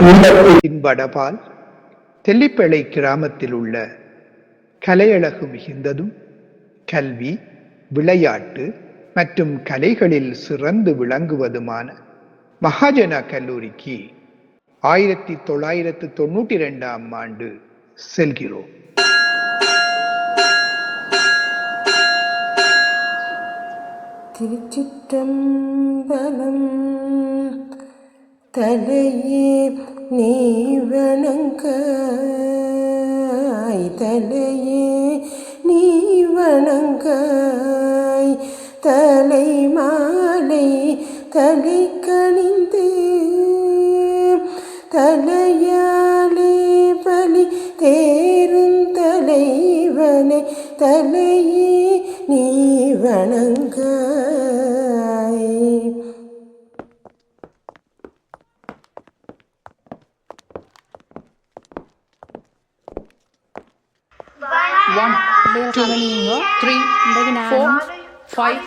ஊடகத்தின் வடபால் தெல்லிப்பளை கிராமத்தில் உள்ள கலையழகு மிகுந்ததும் கல்வி, விளையாட்டு மற்றும் கலைகளில் சிறந்து விளங்குவதுமான மகாஜனா கல்லூரிக்கு 1992ஆம் ஆண்டு செல்கிறோம். திருச்சிற்றம்பலம். தலையே நீ வணங்காய், தலையே நீ வணங்காய், தலை மாலை தலை கணிந்து தலையாலே பலி தேரும் தலைவனை தலையே நீ வணங்காய்.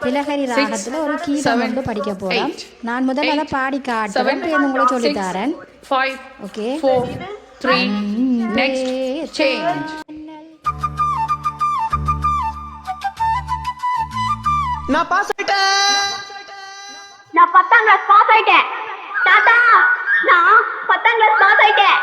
திலகரி ராகத்துல ஒரு கீதம் வந்து படிக்க போறோம். நான் முதல்ல அதை பாடி காட்டுறேன், உங்களை சொல்லித்தாரேன். ஓகே, நான் பாஸ் ஆயிட்டேன். நான் 10ஆம் கிளாஸ் பாஸ் ஆயிட்டேன். தாத்தா, நான் 10ஆம் கிளாஸ் பாஸ் ஆயிட்டேன்.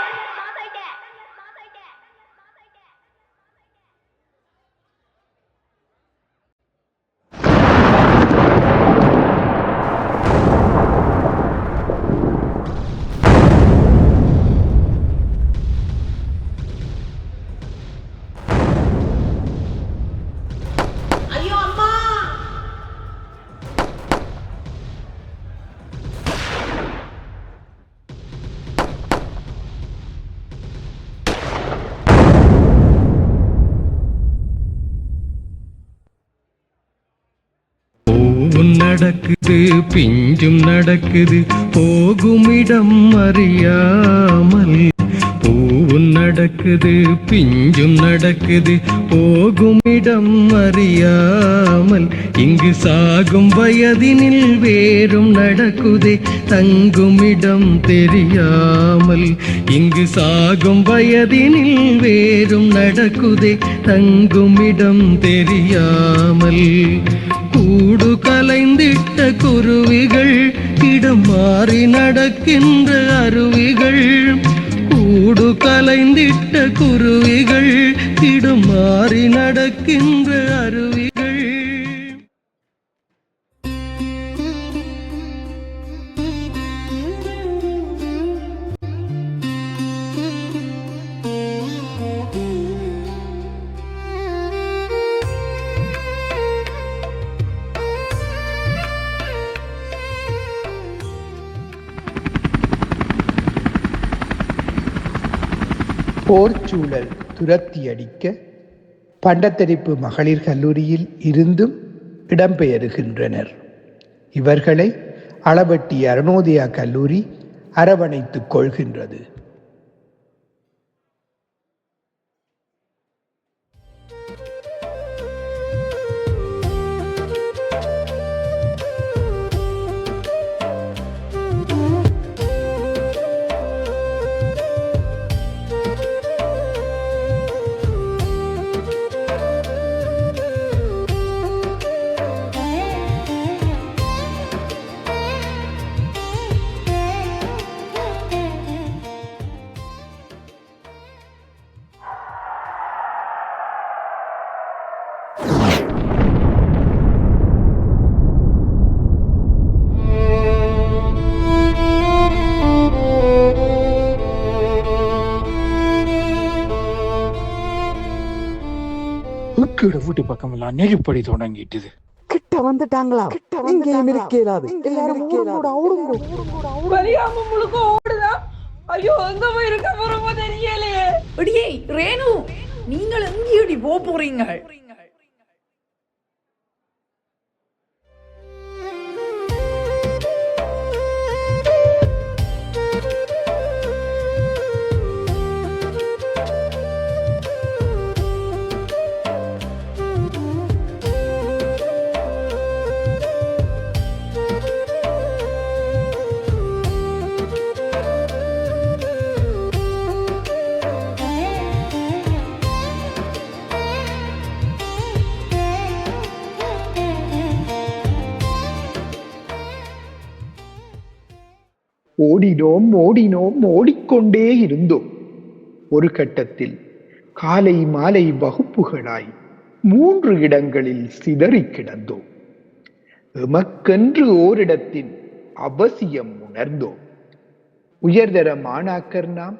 நடக்குது, பிஞ்சும் நடக்குது, போகுமிடம் அறியாமல். பூவும் நடக்குது, பிஞ்சும் நடக்குது, போகுமிடம் அறியாமல். இங்கு சாகும் வயதினில் வேறும் நடக்குதே, தங்குமிடம் தெரியாமல். இங்கு சாகும் வயதினில் வேறும் நடக்குதே, தங்குமிடம் தெரியாமல். கூடு கலைந்திட்ட குருவிகள், இடம் மாறி நடக்கின்ற அருவிகள். கூடு கலைந்திட்ட குருவிகள், இடம் மாறி நடக்கின்ற அருவிகள். போர்ச்சூழல் துரத்தி அடிக்க பண்டத்தரிப்பு மகளிர் கல்லூரியில் இருந்தும் இடம்பெயருகின்றனர். இவர்களை அளவட்டி அருணோதயா கல்லூரி அரவணைத்துக் கொள்கின்றது. வீட்டு பக்கம் எல்லாம் நெருப்படி தொடங்கிட்டுது. கிட்ட வந்துட்டாங்களா? இங்கேயும் இருக்கேலாது. எல்லாரும் ஓடுதா? ஐயோ, எங்க போய் இருக்க போறோமோ தெரியலையே. அடியே ரேணு, நீங்கள் எங்கேயடி போறீங்க? ஓடினோம் ஓடினோம் ஓடிக்கொண்டே இருந்தோம். ஒரு கட்டத்தில் காலை மாலை வகுப்புகளாய் 3 இடங்களில் சிதறி கிடந்தோம். எமக்கென்று ஓரிடத்தின் அவசியம் உணர்ந்தோம். உயர்தர மாணாக்கர் நாம்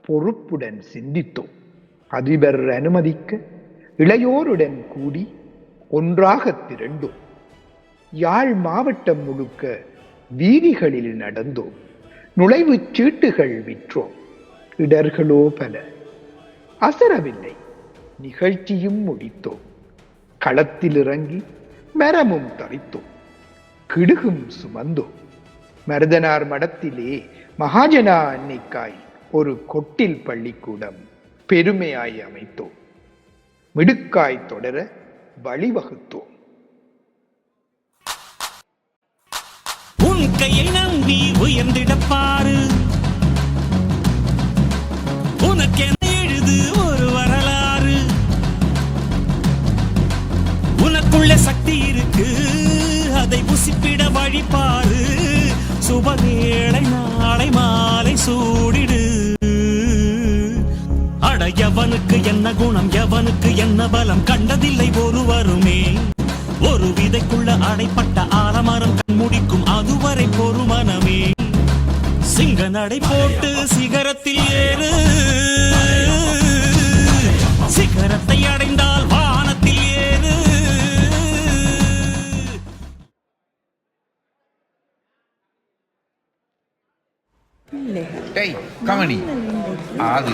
பொறுப்புடன் சிந்தித்தோம். அதிபர் அனுமதிக்க இளையோருடன் கூடி ஒன்றாக திரண்டோம். யாழ் மாவட்டம் முழுக்க வீதிகளில் நடந்தோம். நுழைவுச் சீட்டுகள் விற்றோம். இடர்களோ பல. அசரவில்லை. நிகழ்ச்சியும் முடித்தோம். களத்தில் இறங்கி மரமும் தரித்தோம். கிடுகும் சுமந்தோம். மருதனார் மடத்திலே மகாஜனா அன்னைக்காய் ஒரு கொட்டில் பள்ளிக்கூடம் பெருமையாய் அமைத்தோம். மிடுக்காய் தொடர வழிவகுத்தோம். உன் கையை நம்பி உயர்ந்திடப்பாரு, உனக்கென எழுது ஒரு வரலாறு. உனக்குள்ள சக்தி இருக்கு, அதை புசிப்பிட வழிபாரு. சுபவேளை நாளை மாலை சூடிடு. அட எவனுக்கு என்ன குணம், எவனுக்கு என்ன பலம், கண்டதில்லை ஒருவருமே. ஒரு விதைக்குள்ள அடைப்பட்ட ஆலமரம் கண்முடிக்கும் அதுவரை பொறுமனமே. சிங்க நடை போட்டு சிகரத்தில் ஏறு, சிகரத்தை அடைந்தால் வானத்தில் ஏறு. கமனி, அது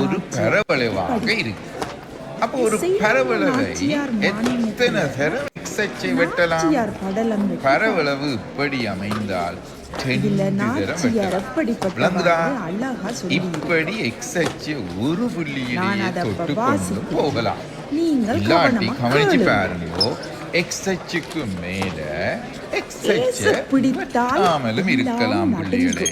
ஒரு பரவளைவாக இருக்கு. அப்போ ஒரு பரவளவை எத்தனை தரம் எக்ஸை வெட்டலாம்? பரவளவு இப்படி அமைந்தால் இப்படி எக்ஸை ஒரு புள்ளியிலேயே தொட்டு கொண்டு போகலாம். இல்லாட்டி கவனிச்சு பாருங்கோ, எக்ஸுக்கு மேல எக்ஸை பிடித்தாமலும் இருக்கலாம் பிள்ளைகளே.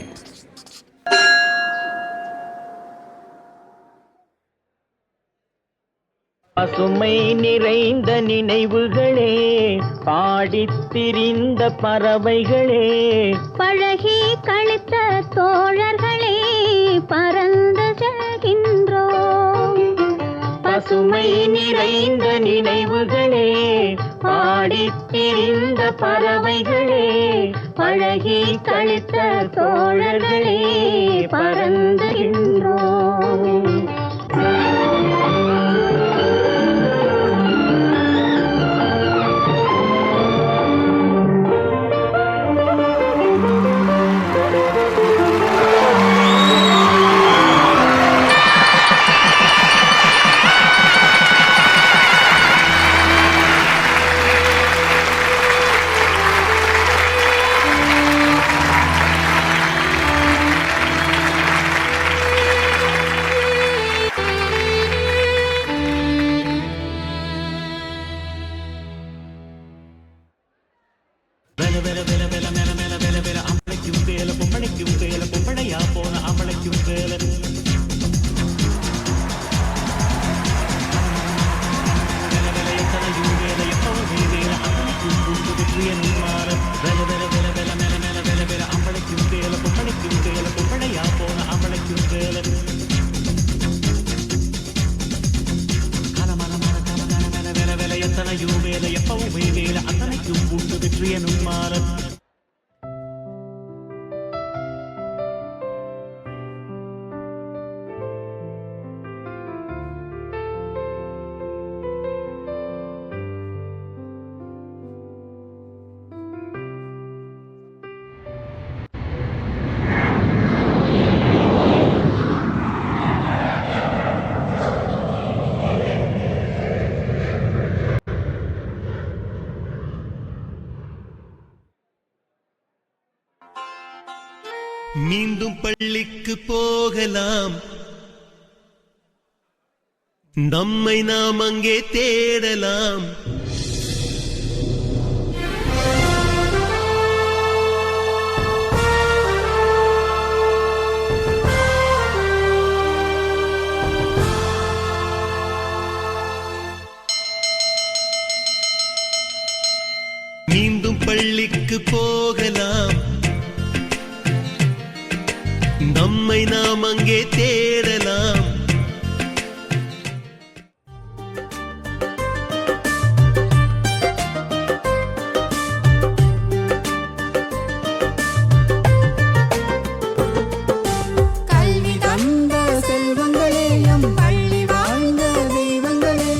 பசுமை நிறைந்த நினைவுகளே, பாடித்திரிந்த பறவைகளே, பழகி கழித்த தோழர்களே, பறந்து செல்கின்றோம். பசுமை நிறைந்த நினைவுகளே, பாடித்திரிந்த பறவைகளே, பழகி கழித்த தோழர்களே, பறந்துகின்றோம். மீண்டும் பள்ளிக்கு போகலாம், நம்மை நாம் அங்கே தேடலாம். மீண்டும் பள்ளிக்கு போகலாம், வாழ்வை நாம் அங்கே தேடலாம். கல்வி தந்த செல்வங்களே எம் பள்ளி வாழ்ந்த தெய்வங்களே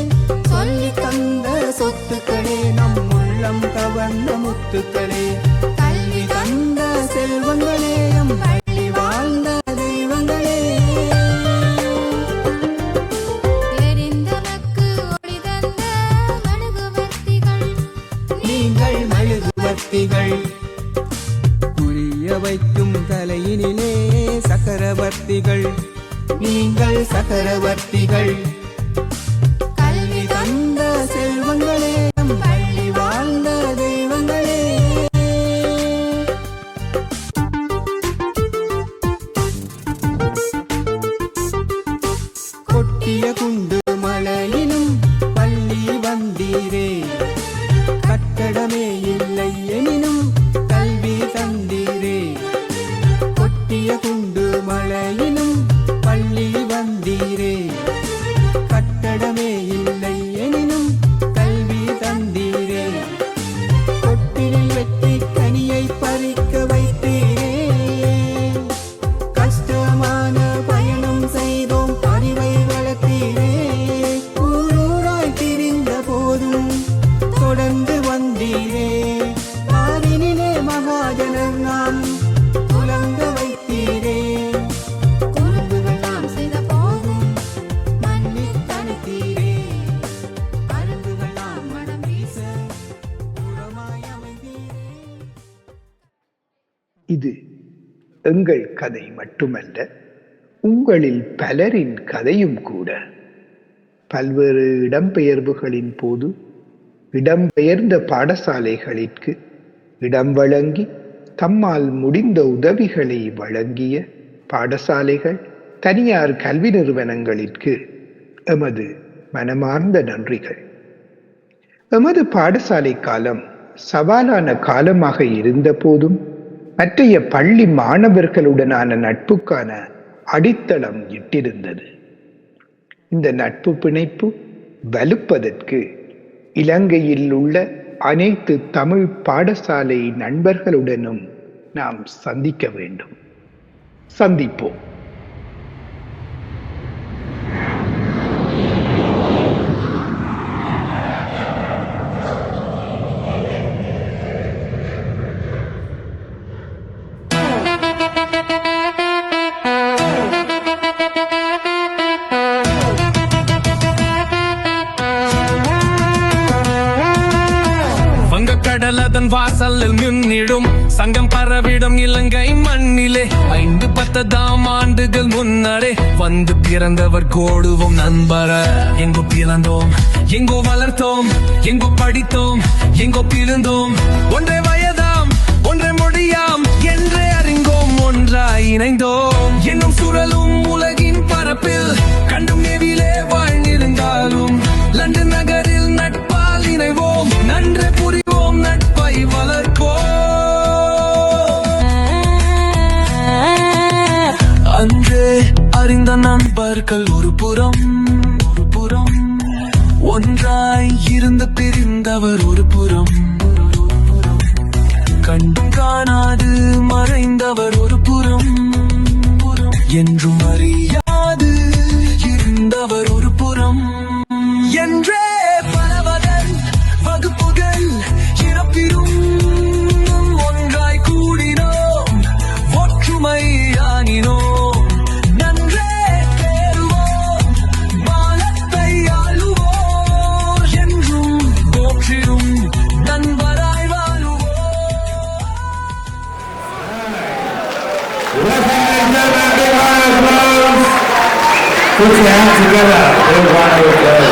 சொல்லி தந்த சொத்துக்களே நம் உள்ளம் கவர்ந்த முத்துக்களே கல்வி தந்த செல்வங்களே எம் பள்ளி வாழ்ந்த தெய்வங்களே தெரிந்தனக்கு ஒளி தந்த மெழுகுவர்த்திகள் நீங்கள் மெழுகுவர்த்திகள் புரிய வைக்கும் தலையினிலே சக்கரவர்த்திகள் நீங்கள் சக்கரவர்த்திகள் கல்வி தந்த செல்வங்களே நம் பள்ளி வாழ்ந்த தெய்வங்களே கொட்டிய குண்டு மழையிலும் பள்ளி வந்தீரே கட்டடமே இல்லை எனினும் கல்வி தந்தீரே கொட்டிய குண்டு மழையிலும் பள்ளி வந்தீரே கட்டடமே இல்லை எனினும் கல்வி தந்தீரே கொட்டிலில் வெற்றி கனியை பறிக்க வைத்தீரே கஷ்டமான பயணம் செய்தோம் அறிவை வளர்த்தீரே ஊரூராய் திரிந்த போதும் தொடர்ந்து வந்தீரே ஆதினிலே மகாஜனர் நாம் துலங்க வைத்தீரே குறும்புகள் நாம் செய்த போதும் மன்னித்தனுத்தீரே அரும்புகள் நாம் மனம் வீச உரமாய் அமைந்தீரே. இது எங்கள் கதை மட்டுமல்ல, உங்களில் பலரின் கதையும் கூட. பல்வேறு இடம்பெயர்வுகளின் போது இடம்பெயர்ந்த பாடசாலைகளிற்கு இடம் வழங்கி தம்மால் முடிந்த உதவிகளை வழங்கிய பாடசாலைகள், தனியார் கல்வி நிறுவனங்களிற்கு எமது மனமார்ந்த நன்றிகள். எமது பாடசாலை காலம் சவாலான காலமாக இருந்த போதும் மற்றைய பள்ளி மாணவர்களுடனான நட்புக்கான அடித்தளம் இட்டிருந்தது. இந்த நட்பு பிணைப்பு வலுப்பதற்கு இலங்கையில் உள்ள அனைத்து தமிழ் பாடசாலை நண்பர்களுடனும் நாம் சந்திக்க வேண்டும். சந்திப்போம். கடலதன் வாசலில் நின்னிடும் சங்கம் பரவிடும் இலங்கை மண்ணிலே 5-10 ஆண்டுகள் முன்னரே வந்து பிறந்தவர் கோடுவோம் நண்பர. எங்கோ பிறந்தோம், எங்கோ வளர்த்தோம், எங்கோ படித்தோம், எங்கோ பிறந்தோம். ஒன்றே வயதாம், ஒன்றே மொழியாம் என்றே அறிந்தோம், ஒன்றாய் இணைந்தோம். என்னும் சுழலும் உலகின் பரப்பில் கண்டும் நேவிலே வாழ்ந்திருந்தாலும் லண்டன் நகரில் நட்பால் இணைவோம், நன்றே புரிவோம், நட்பை வளர்ப்போம். அன்றே அறிந்த நண்பர்கள் ஒரு புறம், ஒன்றாய் இருந்து பிரிந்தவர் ஒரு புறம், கண்டும் காணாது மறைந்தவர் ஒரு புறம், என்றும் அறியாது இருந்தவர் ஒரு புறம். என்றே பரவதன் வகுப்புகள் இறப்பிலும் ஒன்றாய் கூடினோம், ஒற்றுமை ஆனினோம், நன்றே தேறுவோம், வானத்தை ஆளுவோம், என்றும் போற்றிடும் நண்பராய் வாழுவோம். Put your hands together.